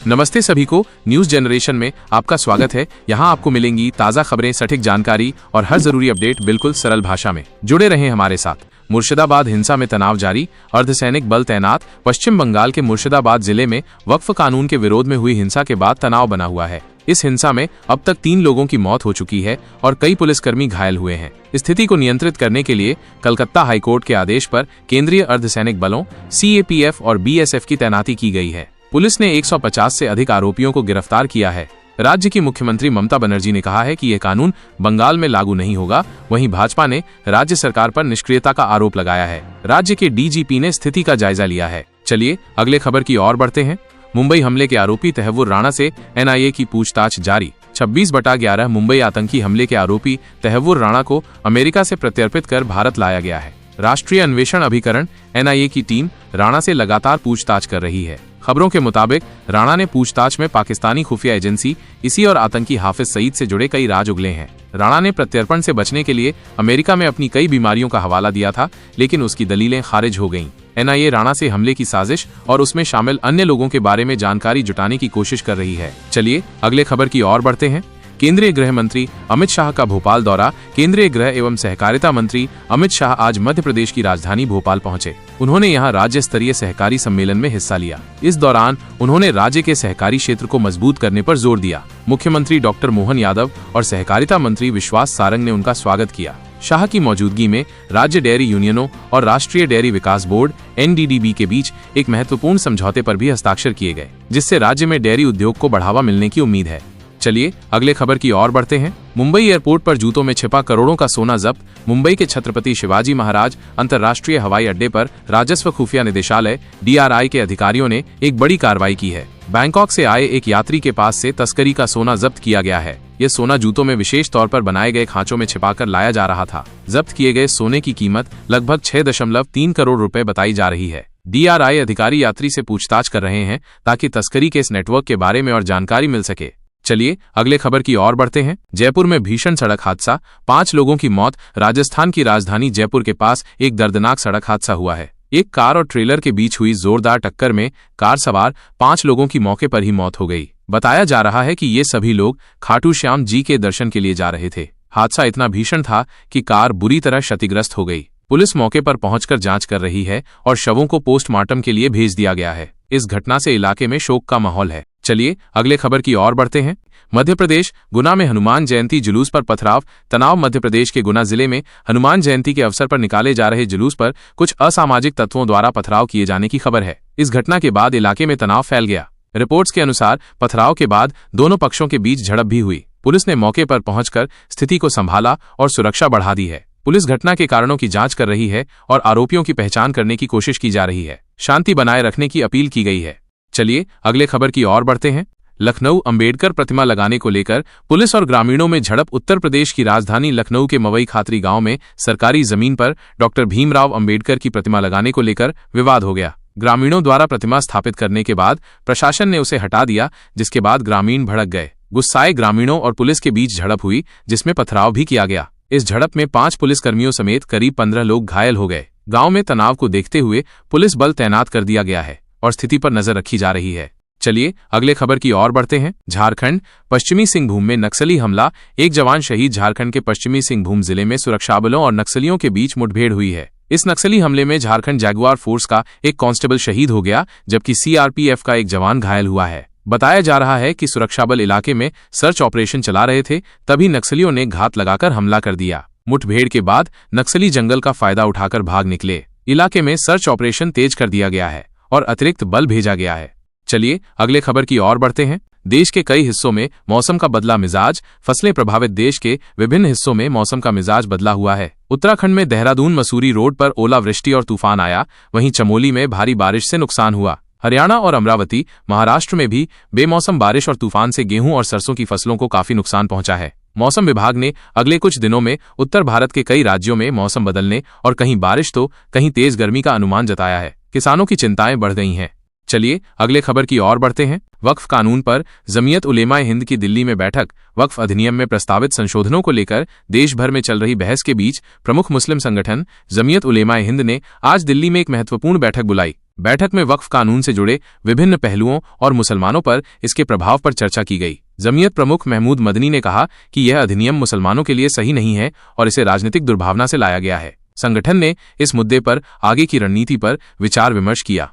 नमस्ते सभी को, न्यूज जनरेशन में आपका स्वागत है। यहाँ आपको मिलेंगी ताज़ा खबरें, सटीक जानकारी और हर जरूरी अपडेट बिल्कुल सरल भाषा में। जुड़े रहें हमारे साथ। मुर्शिदाबाद हिंसा में तनाव जारी, अर्धसैनिक बल तैनात। पश्चिम बंगाल के मुर्शिदाबाद जिले में वक्फ कानून के विरोध में हुई हिंसा के बाद तनाव बना हुआ है। इस हिंसा में अब तक 3 लोगों की मौत हो चुकी है और कई पुलिसकर्मी घायल हुए हैं। स्थिति को नियंत्रित करने के लिए कलकत्ता हाईकोर्ट के आदेश पर केंद्रीय अर्धसैनिक बलों CAPF और BSF की तैनाती की गई है। पुलिस ने 150 से अधिक आरोपियों को गिरफ्तार किया है। राज्य की मुख्यमंत्री ममता बनर्जी ने कहा है कि यह कानून बंगाल में लागू नहीं होगा। वहीं भाजपा ने राज्य सरकार पर निष्क्रियता का आरोप लगाया है। राज्य के DGP ने स्थिति का जायजा लिया है। चलिए अगले खबर की ओर बढ़ते हैं। मुंबई हमले के आरोपी तहव्वुर राणा से NIA की पूछताछ जारी। 26/11 मुंबई आतंकी हमले के आरोपी तहव्वुर राणा को अमेरिका से प्रत्यर्पित कर भारत लाया गया है। राष्ट्रीय अन्वेषण अभिकरण NIA की टीम राणा से लगातार पूछताछ कर रही है। खबरों के मुताबिक राणा ने पूछताछ में पाकिस्तानी खुफिया एजेंसी ISI और आतंकी हाफिज सईद से जुड़े कई राज उगले हैं। राणा ने प्रत्यर्पण से बचने के लिए अमेरिका में अपनी कई बीमारियों का हवाला दिया था, लेकिन उसकी दलीलें खारिज हो गईं। NIA राणा से हमले की साजिश और उसमें शामिल अन्य लोगों के बारे में जानकारी जुटाने की कोशिश कर रही है। चलिए अगले खबर की ओर बढ़ते हैं। केंद्रीय गृह मंत्री अमित शाह का भोपाल दौरा। केंद्रीय गृह एवं सहकारिता मंत्री अमित शाह आज मध्य प्रदेश की राजधानी भोपाल पहुंचे। उन्होंने यहां राज्य स्तरीय सहकारी सम्मेलन में हिस्सा लिया। इस दौरान उन्होंने राज्य के सहकारी क्षेत्र को मजबूत करने पर जोर दिया। मुख्यमंत्री डॉक्टर मोहन यादव और सहकारिता मंत्री विश्वास सारंग ने उनका स्वागत किया। शाह की मौजूदगी में राज्य डेयरी यूनियनों और राष्ट्रीय डेयरी विकास बोर्ड NDDB के बीच एक महत्वपूर्ण समझौते पर भी हस्ताक्षर किए गए, जिससे राज्य में डेयरी उद्योग को बढ़ावा मिलने की उम्मीद है। चलिए अगले खबर की ओर बढ़ते हैं। मुंबई एयरपोर्ट पर जूतों में छिपा करोड़ों का सोना जब्त। मुंबई के छत्रपति शिवाजी महाराज अंतर्राष्ट्रीय हवाई अड्डे पर राजस्व खुफिया निदेशालय DRI के अधिकारियों ने एक बड़ी कार्रवाई की है। बैंकॉक से आए एक यात्री के पास से तस्करी का सोना जब्त किया गया है। ये सोना जूतों में विशेष तौर पर बनाए गए खांचों में छिपाकर लाया जा रहा था। जब्त किए गए सोने की कीमत लगभग 6.3 करोड़ रुपए बताई जा रही है। DRI अधिकारी यात्री से पूछताछ कर रहे हैं ताकि तस्करी के इस नेटवर्क के बारे में और जानकारी मिल सके। चलिए अगले खबर की ओर बढ़ते हैं। जयपुर में भीषण सड़क हादसा, 5 लोगों की मौत। राजस्थान की राजधानी जयपुर के पास एक दर्दनाक सड़क हादसा हुआ है। एक कार और ट्रेलर के बीच हुई जोरदार टक्कर में कार सवार 5 लोगों की मौके पर ही मौत हो गई। बताया जा रहा है कि ये सभी लोग खाटू श्याम जी के दर्शन के लिए जा रहे थे। हादसा इतना भीषण था कि कार बुरी तरह क्षतिग्रस्त हो गई। पुलिस मौके पर पहुंचकर जांच कर रही है और शवों को पोस्टमार्टम के लिए भेज दिया गया है। इस घटना से इलाके में शोक का माहौल है। चलिए अगले खबर की ओर बढ़ते हैं। मध्य प्रदेश गुना में हनुमान जयंती जुलूस पर पथराव, तनाव। मध्य प्रदेश के गुना जिले में हनुमान जयंती के अवसर पर निकाले जा रहे जुलूस पर कुछ असामाजिक तत्वों द्वारा पथराव किए जाने की खबर है। इस घटना के बाद इलाके में तनाव फैल गया। रिपोर्ट्स के अनुसार पथराव के बाद दोनों पक्षों के बीच झड़प भी हुई। पुलिस ने मौके पर पहुंचकर स्थिति को संभाला और सुरक्षा बढ़ा दी है। पुलिस घटना के कारणों की जांच कर रही है और आरोपियों की पहचान करने की कोशिश की जा रही है। शांति बनाए रखने की अपील की गई है। चलिए अगले खबर की ओर बढ़ते हैं। लखनऊ अंबेडकर प्रतिमा लगाने को लेकर पुलिस और ग्रामीणों में झड़प। उत्तर प्रदेश की राजधानी लखनऊ के मवई खातरी गांव में सरकारी जमीन पर डॉक्टर भीमराव अंबेडकर की प्रतिमा लगाने को लेकर विवाद हो गया। ग्रामीणों द्वारा प्रतिमा स्थापित करने के बाद प्रशासन ने उसे हटा दिया, जिसके बाद ग्रामीण भड़क गए। गुस्साए ग्रामीणों और पुलिस के बीच झड़प हुई, जिसमें पथराव भी किया गया। इस झड़प में 5 पुलिसकर्मियों समेत करीब 15 लोग घायल हो गए। गांव में तनाव को देखते हुए पुलिस बल तैनात कर दिया गया है और स्थिति पर नजर रखी जा रही है। चलिए अगले खबर की ओर बढ़ते हैं। झारखंड पश्चिमी सिंहभूम में नक्सली हमला, एक जवान शहीद। झारखंड के पश्चिमी सिंहभूम जिले में सुरक्षाबलों और नक्सलियों के बीच मुठभेड़ हुई है। इस नक्सली हमले में झारखंड जगुआर फोर्स का एक कांस्टेबल शहीद हो गया, जबकि CRPF का एक जवान घायल हुआ है। बताया जा रहा है कि सुरक्षाबल इलाके में सर्च ऑपरेशन चला रहे थे, तभी नक्सलियों ने घात लगाकर हमला कर दिया। मुठभेड़ के बाद नक्सली जंगल का फायदा उठाकर भाग निकले। इलाके में सर्च ऑपरेशन तेज कर दिया गया है और अतिरिक्त बल भेजा गया है। चलिए अगले खबर की ओर बढ़ते हैं। देश के कई हिस्सों में मौसम का बदला मिजाज, फसलें प्रभावित। देश के विभिन्न हिस्सों में मौसम का मिजाज बदला हुआ है। उत्तराखंड में देहरादून मसूरी रोड पर ओलावृष्टि और तूफान आया। वहीं चमोली में भारी बारिश से नुकसान हुआ। हरियाणा और अमरावती महाराष्ट्र में भी बेमौसम बारिश और तूफान से गेहूं और सरसों की फसलों को काफी नुकसान पहुंचा है। मौसम विभाग ने अगले कुछ दिनों में उत्तर भारत के कई राज्यों में मौसम बदलने और कहीं बारिश तो कहीं तेज गर्मी का अनुमान जताया है। किसानों की चिंताएं बढ़ गई हैं। चलिए अगले खबर की ओर बढ़ते हैं। वक्फ कानून पर जमीयत उलेमाए हिंद की दिल्ली में बैठक। वक्फ अधिनियम में प्रस्तावित संशोधनों को लेकर देश भर में चल रही बहस के बीच प्रमुख मुस्लिम संगठन जमीयत उलेमाए हिंद ने आज दिल्ली में एक महत्वपूर्ण बैठक बुलाई। बैठक में वक्फ कानून से जुड़े विभिन्न पहलुओं और मुसलमानों पर इसके प्रभाव पर चर्चा की गई। जमीयत प्रमुख महमूद मदनी ने कहा कि यह अधिनियम मुसलमानों के लिए सही नहीं है और इसे राजनीतिक दुर्भावना से लाया गया है। संगठन ने इस मुद्दे पर आगे की रणनीति पर विचार विमर्श किया।